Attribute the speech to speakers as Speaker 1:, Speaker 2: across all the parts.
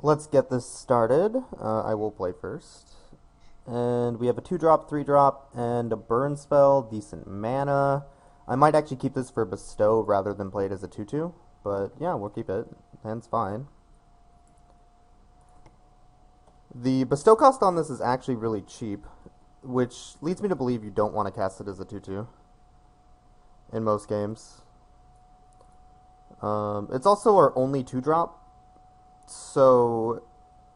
Speaker 1: Let's get this started. I will play first. And we have a 2-drop, 3-drop, and a burn spell, decent mana. I might actually keep this for bestow rather than play it as a 2-2, but yeah, we'll keep it. Hand's fine. The bestow cost on this is actually really cheap, which leads me to believe you don't want to cast it as a 2-2 in most games. It's also our only 2-drop, so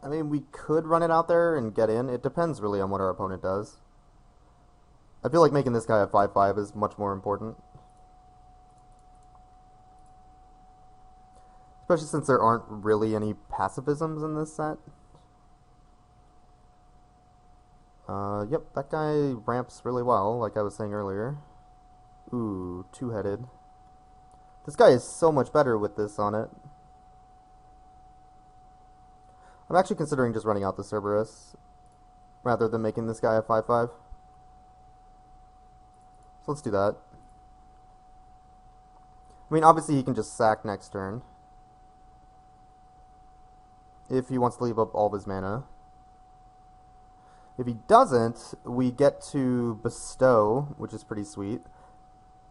Speaker 1: I mean, we could run it out there and get in. It depends really on what our opponent does. I feel like making this guy a 5/5 is much more important. Especially since there aren't really any pacifisms in this set. Yep, that guy ramps really well, like I was saying earlier. Ooh, two-headed. This guy is so much better with this on it. I'm actually considering just running out the Cerberus rather than making this guy a 5/5. So let's do that. I mean, obviously he can just sack next turn if he wants to leave up all of his mana. If he doesn't, we get to bestow, which is pretty sweet.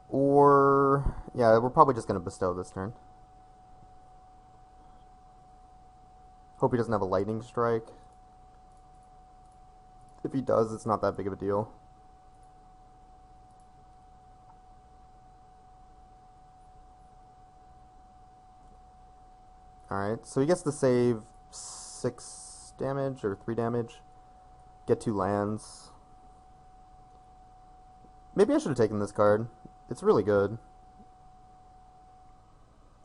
Speaker 1: Or, yeah, we're probably just going to bestow this turn. Hope he doesn't have a lightning strike. If he does, it's not that big of a deal. Alright, so he gets to save 6 damage or 3 damage. Get 2 lands. Maybe I should have taken this card. It's really good.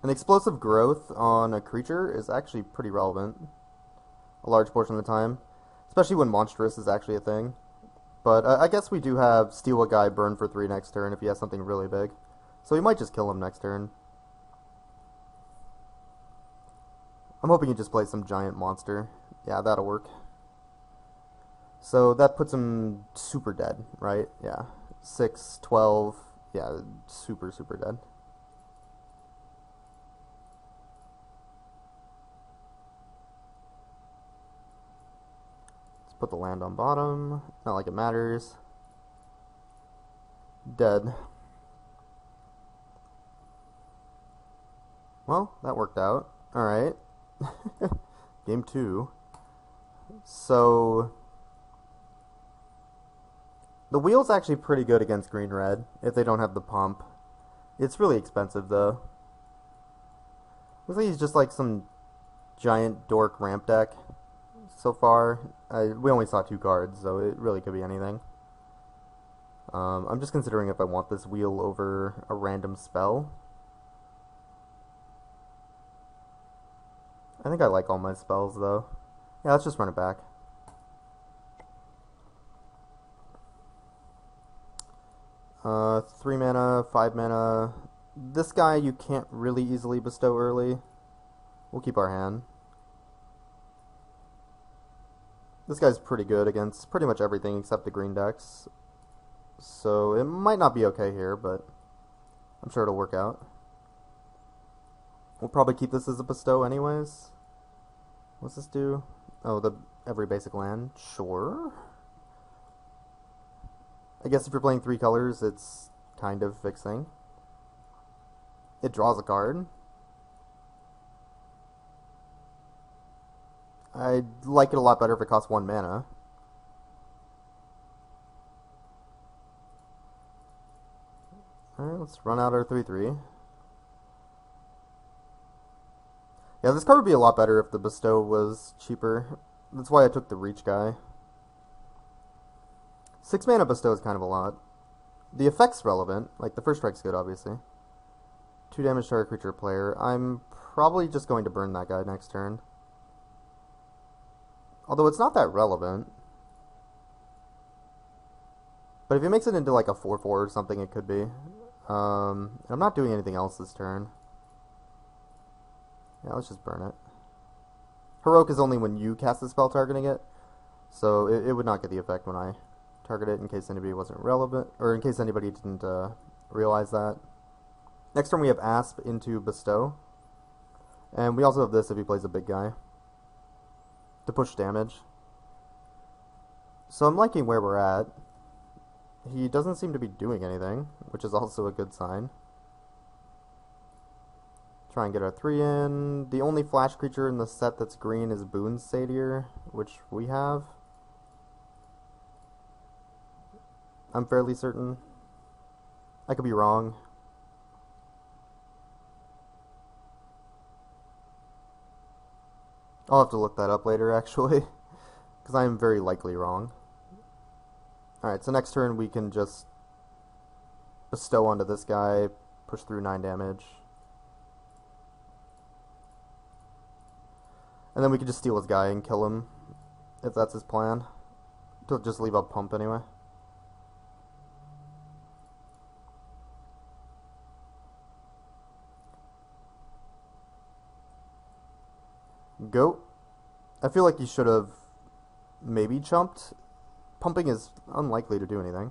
Speaker 1: An explosive growth on a creature is actually pretty relevant a large portion of the time, especially when monstrous is actually a thing. But I guess we do have steal a guy, burn for 3 next turn if he has something really big. So we might just kill him next turn. I'm hoping he just plays some giant monster. Yeah, that'll work. So that puts him super dead, right? Yeah. 6, 12. Yeah, super, super dead. Let's put the land on bottom. Not like it matters. Dead. Well, that worked out. Alright. Game 2. So the wheel's actually pretty good against green-red if they don't have the pump. It's really expensive though. Looks like he's just like some giant dork ramp deck so far. We only saw 2 cards, so it really could be anything. I'm just considering if I want this wheel over a random spell. I think I like all my spells though. Yeah, let's just run it back. Uh, 3 mana, 5 mana. This guy you can't really easily bestow early. We'll keep our hand. This guy's pretty good against pretty much everything except the green decks. So it might not be okay here, but I'm sure it'll work out. We'll probably keep this as a bestow anyways. What's this do? Oh, the every basic land. Sure. I guess if you're playing 3 colors, it's kind of fixing. It draws a card. I'd like it a lot better if it costs 1 mana. Alright, let's run out our 3/3. Yeah, this card would be a lot better if the bestow was cheaper. That's why I took the reach guy. 6 mana bestow is kind of a lot. The effect's relevant, like the first strike's good, obviously. 2 damage to our creature player. I'm probably just going to burn that guy next turn. Although it's not that relevant. But if he makes it into like a 4/4 or something, it could be. I'm not doing anything else this turn. Yeah, let's just burn it. Heroic is only when you cast the spell targeting it, so it would not get the effect when I target it, in case anybody wasn't relevant, or in case anybody didn't realize that. Next turn we have Asp into Bestow, and we also have this if he plays a big guy. to push damage. So I'm liking where we're at. He doesn't seem to be doing anything, which is also a good sign. Try and get our 3 in. The only flash creature in the set that's green is Boon Satyr, which we have. I'm fairly certain. I could be wrong. I'll have to look that up later, actually, because I am very likely wrong. Alright, so next turn we can just bestow onto this guy, push through 9 damage. And then we can just steal his guy and kill him, if that's his plan. To just leave a pump anyway. Go. I feel like he should have maybe chumped. Pumping is unlikely to do anything.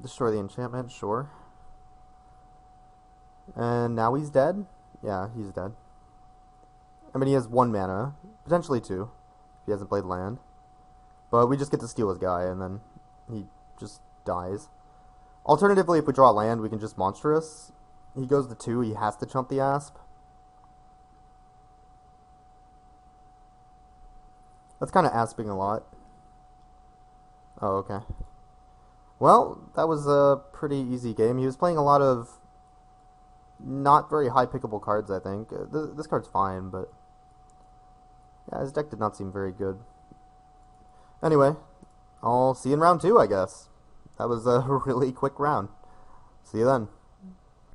Speaker 1: Destroy the enchantment, sure. And now he's dead? Yeah, he's dead. I mean, he has 1 mana, potentially 2, if he hasn't played land. But we just get to steal his guy, and then he just dies. Alternatively, if we draw land, we can just Monstrous. He goes to 2, he has to chump the Asp. That's kind of asping a lot. Oh, okay. Well, that was a pretty easy game. He was playing a lot of not very high pickable cards, I think. This card's fine, but yeah, his deck did not seem very good. Anyway, I'll see you in round 2, I guess. That was a really quick round. See you then.